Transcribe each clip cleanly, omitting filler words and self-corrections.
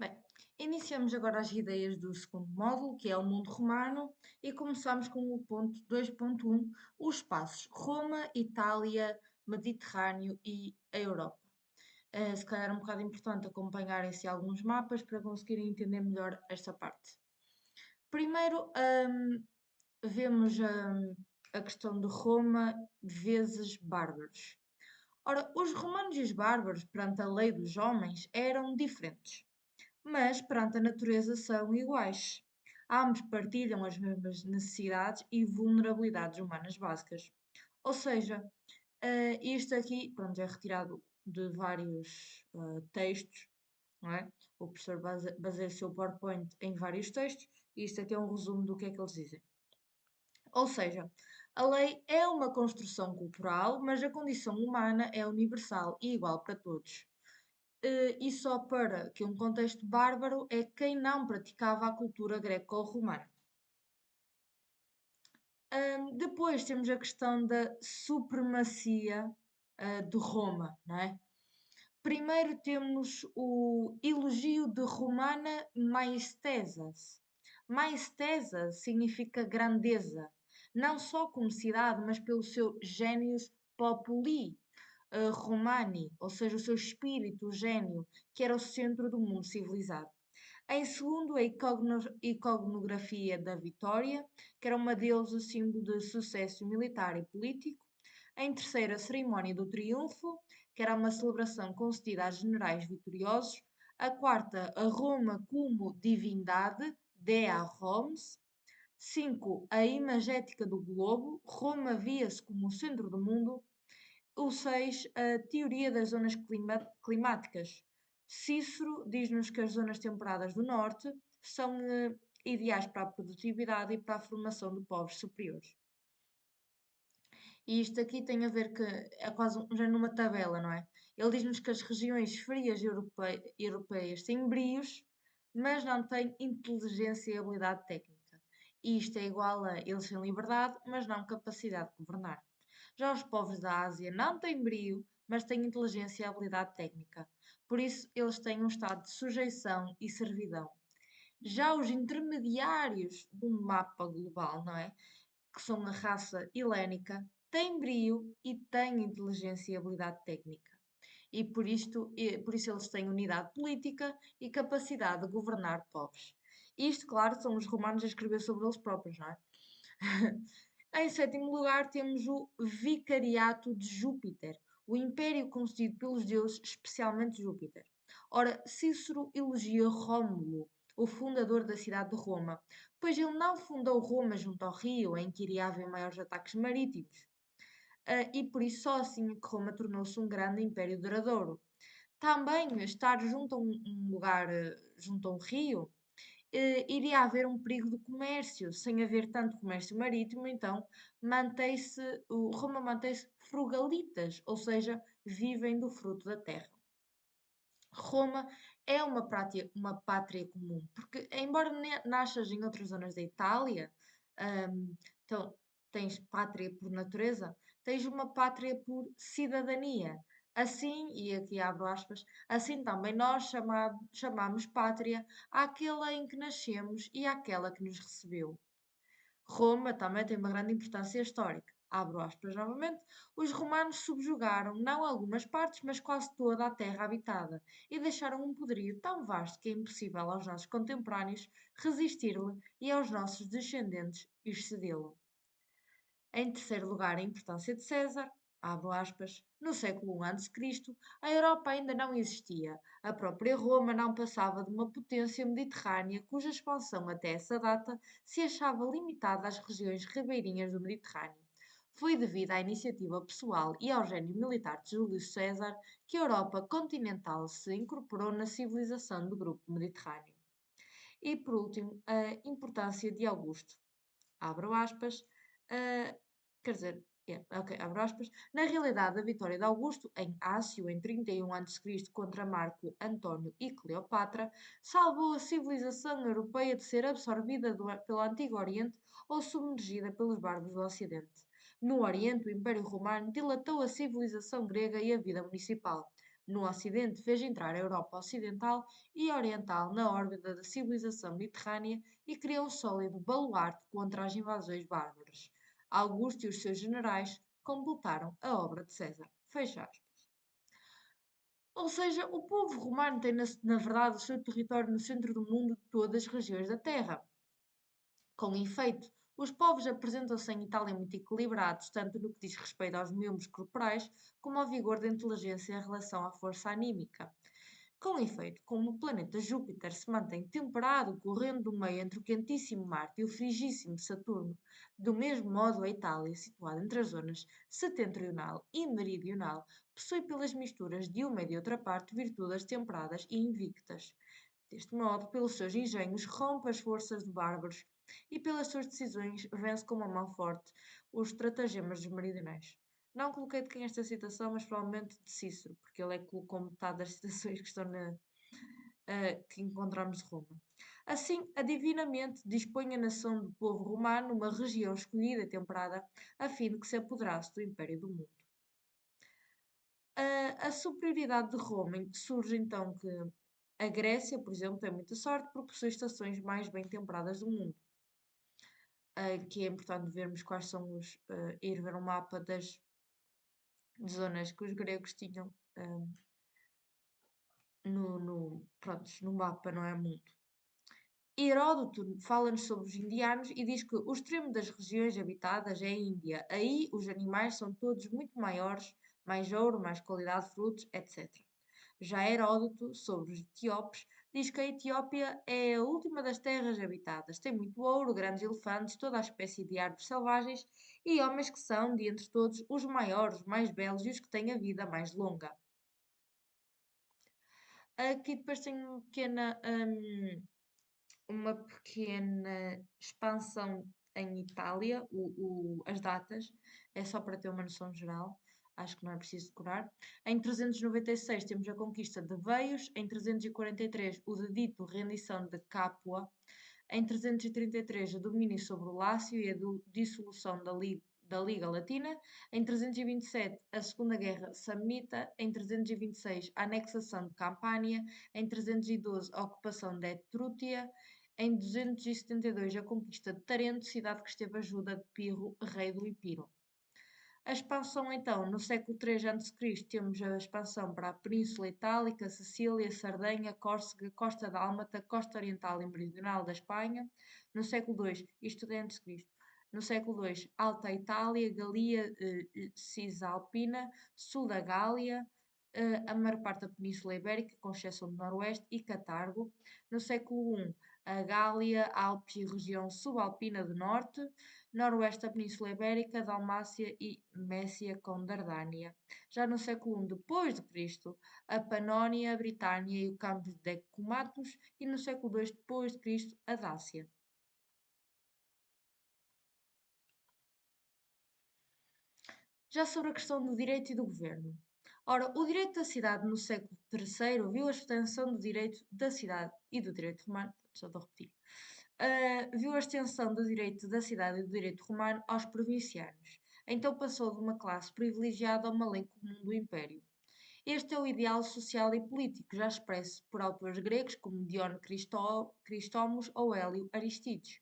Bem, iniciamos agora as ideias do segundo módulo, que é o mundo romano, e começamos com o ponto 2.1, os espaços Roma, Itália, Mediterrâneo e a Europa. Se calhar é um bocado importante acompanharem-se alguns mapas para conseguirem entender melhor esta parte. Primeiro, vemos a questão de Roma vezes bárbaros. Ora, os romanos e os bárbaros, perante a lei dos homens, eram diferentes, mas perante a natureza são iguais. Ambos partilham as mesmas necessidades e vulnerabilidades humanas básicas. Ou seja, isto aqui, pronto, é retirado de vários textos, não é? O professor baseia o seu PowerPoint em vários textos e isto aqui é um resumo do que é que eles dizem. Ou seja, a lei é uma construção cultural, mas a condição humana é universal e igual para todos. E só para que um contexto bárbaro é quem não praticava a cultura greco-romana. Depois temos a questão da supremacia de Roma, não é? Primeiro temos o elogio de Romana Maestesas. Maestesas significa grandeza, não só como cidade, mas pelo seu genius populi, Romani, ou seja, o seu espírito, o gênio, que era o centro do mundo civilizado. Em segundo, a iconografia da Vitória, que era uma deusa símbolo de sucesso militar e político. Em terceiro, a cerimónia do triunfo, que era uma celebração concedida a generais vitoriosos. A quarta, a Roma como divindade, Dea Roms. 5, a imagética do globo, Roma via-se como o centro do mundo. O 6, a teoria das zonas climáticas. Cícero diz-nos que as zonas temperadas do norte são ideais para a produtividade e para a formação de povos superiores. E isto aqui tem a ver que é quase já numa tabela, não é? Ele diz-nos que as regiões frias europeias têm brios, mas não têm inteligência e habilidade técnica. E isto é igual a eles têm liberdade, mas não capacidade de governar. Já os povos da Ásia não têm brio, mas têm inteligência e habilidade técnica. Por isso, eles têm um estado de sujeição e servidão. Já os intermediários do mapa global, não é? Que são a raça helénica, têm brio e têm inteligência e habilidade técnica. Por isso eles têm unidade política e capacidade de governar povos. Isto, claro, são os romanos a escrever sobre eles próprios, não é? Em sétimo lugar, temos o Vicariato de Júpiter, o império concedido pelos deuses, especialmente Júpiter. Ora, Cícero elogia Rómulo, o fundador da cidade de Roma, pois ele não fundou Roma junto ao rio, em que iria haver maiores ataques marítimos. E por isso só assim é que Roma tornou-se um grande império duradouro. Também estar junto a um lugar, junto a um rio, iria haver um perigo de comércio, sem haver tanto comércio marítimo, então Roma mantém-se frugalitas, ou seja, vivem do fruto da terra. Roma é uma pátria comum, porque embora nasças em outras zonas da Itália, então tens pátria por natureza, tens uma pátria por cidadania. Assim, e aqui abro aspas, assim também nós chamamos pátria àquela em que nascemos e àquela que nos recebeu. Roma também tem uma grande importância histórica. Abro aspas novamente. Os romanos subjugaram não algumas partes, mas quase toda a terra habitada e deixaram um poderio tão vasto que é impossível aos nossos contemporâneos resistir-lhe e aos nossos descendentes excedê-lo. Em terceiro lugar, a importância de César. Abro aspas. No século I a.C., a Europa ainda não existia. A própria Roma não passava de uma potência mediterrânea cuja expansão até essa data se achava limitada às regiões ribeirinhas do Mediterrâneo. Foi devido à iniciativa pessoal e ao gênio militar de Júlio César que a Europa continental se incorporou na civilização do grupo mediterrâneo. E por último, a importância de Augusto. Abro aspas. ah, Quer dizer, ok, abro aspas. Na realidade, a vitória de Augusto em Ácio, em 31 a.C., contra Marco António e Cleopatra, salvou a civilização europeia de ser absorvida pelo Antigo Oriente ou submergida pelos bárbaros do Ocidente. No Oriente, o Império Romano dilatou a civilização grega e a vida municipal. no Ocidente fez entrar a Europa Ocidental e Oriental na órbita da civilização mediterrânea e criou um sólido baluarte contra as invasões bárbaras. Augusto e os seus generais completaram a obra de César. Fecha aspas. Ou seja, o povo romano tem, na verdade, o seu território no centro do mundo de todas as regiões da Terra. Com efeito, os povos apresentam-se em Itália muito equilibrados, tanto no que diz respeito aos membros corporais, como ao vigor da inteligência em relação à força anímica. Com efeito, como o planeta Júpiter se mantém temperado, correndo do meio entre o quentíssimo Marte e o frigíssimo Saturno, do mesmo modo a Itália, situada entre as zonas setentrional e meridional, possui pelas misturas de uma e de outra parte virtudes temperadas e invictas. Deste modo, pelos seus engenhos, rompe as forças de bárbaros e pelas suas decisões vence com uma mão forte os estratagemas dos meridionais. Não coloquei de quem esta citação, mas provavelmente de Cícero, porque ele é que colocou metade das citações que estão que encontramos de Roma. Assim, a Divina Mente dispõe a nação do povo romano numa região escolhida e temperada, a fim de que se apoderasse do império do mundo. A superioridade de Roma surge então que a Grécia, por exemplo, tem muita sorte porque possui estações mais bem temperadas do mundo. Que é importante vermos quais são ir ver um mapa das zonas que os gregos tinham no mapa, não é mundo. Heródoto fala-nos sobre os indianos e diz que o extremo das regiões habitadas é a Índia. Aí os animais são todos muito maiores, mais ouro, mais qualidade de frutos, etc. Já Heródoto, sobre os etíopes, diz que a Etiópia é a última das terras habitadas. Tem muito ouro, grandes elefantes, toda a espécie de árvores selvagens e homens que são, de entre todos, os maiores, os mais belos e os que têm a vida mais longa. Aqui depois tenho uma pequena expansão em Itália, as datas, é só para ter uma noção geral, acho que não é preciso decorar. Em 396 temos a conquista de Veios, em 343 o dedito rendição de Capua, em 333 o domínio sobre o Lácio e a dissolução da Liga Latina, em 327 a Segunda Guerra Samnita, em 326 a anexação de Campânia, em 312 a ocupação de Etrútia, em 272 a conquista de Tarento, cidade que esteve a ajuda de Pirro, rei do Epiro. A expansão, então, no século III a.C., temos a expansão para a Península Itálica, Sicília, Sardenha, Córcega, Costa Dálmata, Costa Oriental e Meridional da Espanha. No século II, isto é a.C., no século II, Alta Itália, Galia Cisalpina, sul da Gália, a maior parte da Península Ibérica, com exceção do Noroeste, e Catargo. No século I, a Gália, Alpes e região subalpina do Norte, Noroeste da Península Ibérica, Dalmácia e Mécia com Dardânia. Já no século I depois de Cristo, a Panónia, a Britânia e o campo de Decumatus, e no século II depois de Cristo, a Dácia. Já sobre a questão do direito e do governo. Ora, o direito da cidade no século III viu a extensão do direito da cidade e do direito romano, só estou a repetir, viu a extensão do direito da cidade e do direito romano aos provincianos. Então passou de uma classe privilegiada a uma lei comum do Império. Este é o ideal social e político, já expresso por autores gregos como Dione Cristómos ou Hélio Aristides.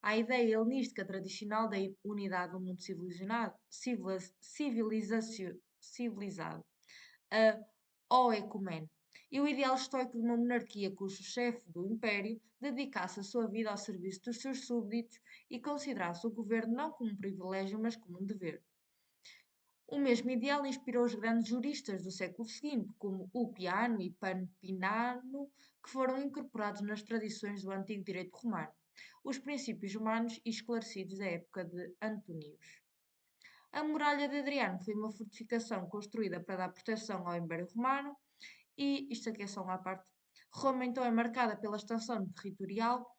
A ideia helenística tradicional da unidade do mundo civilizado, ou ecumene, e o ideal estoico de uma monarquia cujo chefe do império dedicasse a sua vida ao serviço dos seus súbditos e considerasse o governo não como um privilégio, mas como um dever. O mesmo ideal inspirou os grandes juristas do século seguinte, como Ulpiano e Pampinano, que foram incorporados nas tradições do antigo direito romano, os princípios humanos e esclarecidos da época de Antonius. A muralha de Adriano foi uma fortificação construída para dar proteção ao Império Romano e, isto aqui é só uma parte, Roma então é marcada pela extensão territorial,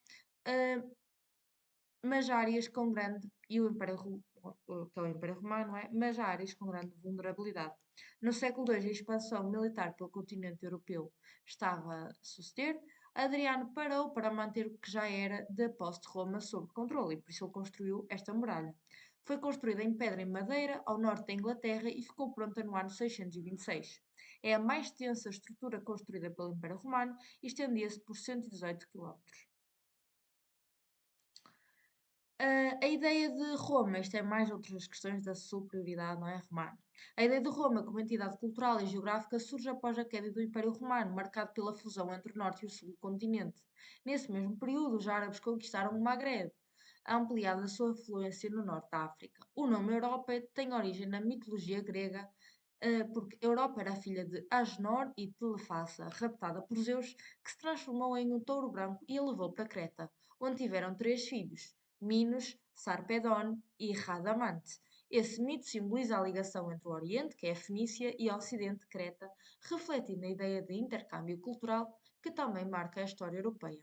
mas áreas com grande, e o Império, que é o Império Romano, não é? Mas áreas com grande vulnerabilidade. No século II, a expansão militar pelo continente europeu estava a suceder. Adriano parou para manter o que já era da posse de Roma sob controle, e por isso ele construiu esta muralha. Foi construída em pedra e madeira ao norte da Inglaterra e ficou pronta no ano 626. É a mais extensa estrutura construída pelo Império Romano e estendia-se por 118 quilómetros. A ideia de Roma, isto é mais outras questões da superioridade, não é, romana. A ideia de Roma como entidade cultural e geográfica surge após a queda do Império Romano, marcado pela fusão entre o norte e o sul do continente. Nesse mesmo período, os árabes conquistaram o Maghreb, ampliando a sua influência no norte da África. O nome Europa tem origem na mitologia grega, porque Europa era filha de Agenor e Telefassa, raptada por Zeus, que se transformou em um touro branco e a levou para Creta, onde tiveram três filhos. Minos, Sarpedon e Radamante. Esse mito simboliza a ligação entre o Oriente, que é a Fenícia, e o Ocidente, Creta, refletindo a ideia de intercâmbio cultural que também marca a história europeia.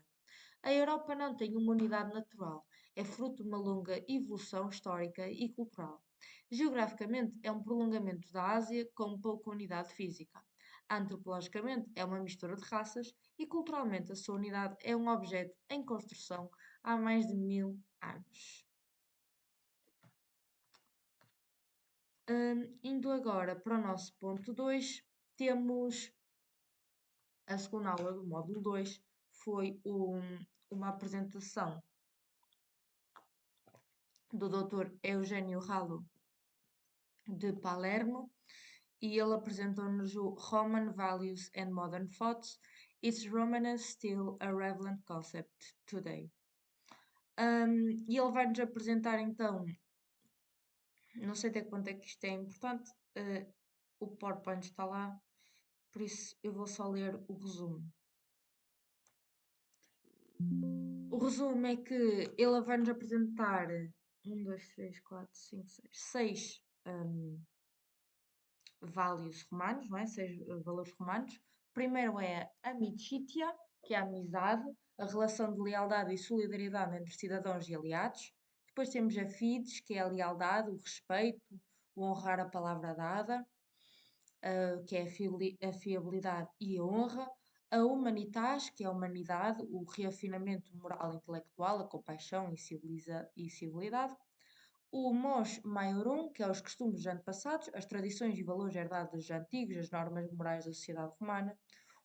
A Europa não tem uma unidade natural, é fruto de uma longa evolução histórica e cultural. Geograficamente, é um prolongamento da Ásia com pouca unidade física. Antropologicamente, é uma mistura de raças e culturalmente a sua unidade é um objeto em construção há mais de 1000 anos. Indo agora para o nosso ponto 2, temos a segunda aula do módulo 2, foi uma apresentação do Dr. Eugênio Ralo de Palermo e ele apresentou-nos o Roman Values and Modern Thoughts. Is Romanesque still a relevant concept today? E ele vai-nos apresentar então, não sei até que ponto é que isto é importante, o PowerPoint está lá, por isso eu vou só ler o resumo. O resumo é que ele vai-nos apresentar 1, 2, 3, 4, 5, 6 values romanos, não é? 6 valores romanos. Primeiro é a amicitia, que é a amizade, a relação de lealdade e solidariedade entre cidadãos e aliados. Depois temos a fides, que é a lealdade, o respeito, o honrar a palavra dada, que é a fiabilidade e a honra. A humanitas, que é a humanidade, o reafinamento moral e intelectual, a compaixão e civilidade. O mos maiorum, que é os costumes dos antepassados, as tradições e valores herdados dos antigos, as normas morais da sociedade romana.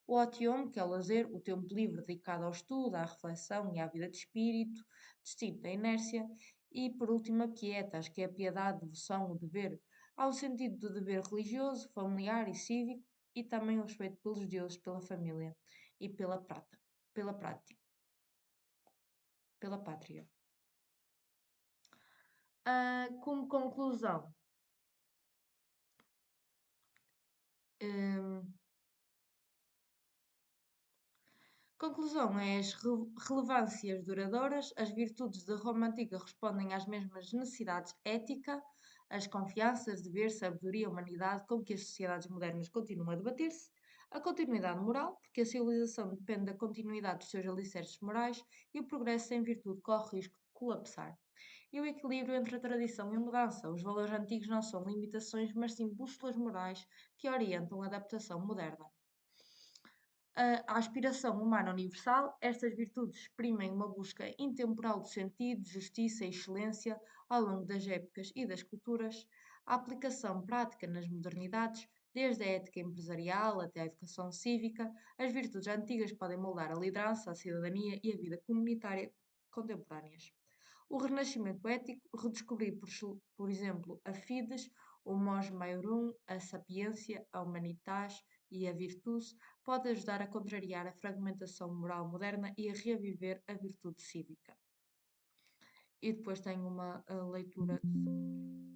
O otium, que é o lazer, o tempo livre dedicado ao estudo, à reflexão e à vida de espírito, distinto da inércia. E, por último, a pietas, que é a piedade, devoção, o dever, ao sentido do dever religioso, familiar e cívico, e também o respeito pelos deuses, pela família e pela prática, pela pátria. Como conclusão, hum, conclusão é as relevâncias duradouras, as virtudes da Roma Antiga respondem às mesmas necessidades ética, as confianças, dever, sabedoria, humanidade com que as sociedades modernas continuam a debater-se, a continuidade moral, porque a civilização depende da continuidade dos seus alicerces morais e o progresso sem virtude corre risco de colapsar. E o equilíbrio entre a tradição e a mudança. Os valores antigos não são limitações, mas sim bússolas morais que orientam a adaptação moderna. A aspiração humana universal, estas virtudes exprimem uma busca intemporal do sentido, justiça e excelência ao longo das épocas e das culturas, a aplicação prática nas modernidades, desde a ética empresarial até a educação cívica, as virtudes antigas podem moldar a liderança, a cidadania e a vida comunitária contemporâneas. O renascimento ético, redescobrir, por exemplo, a fides, o mos maiorum, a sapiência, a humanitas e a virtus, pode ajudar a contrariar a fragmentação moral moderna e a reaviver a virtude cívica. E depois tenho uma leitura de sumário.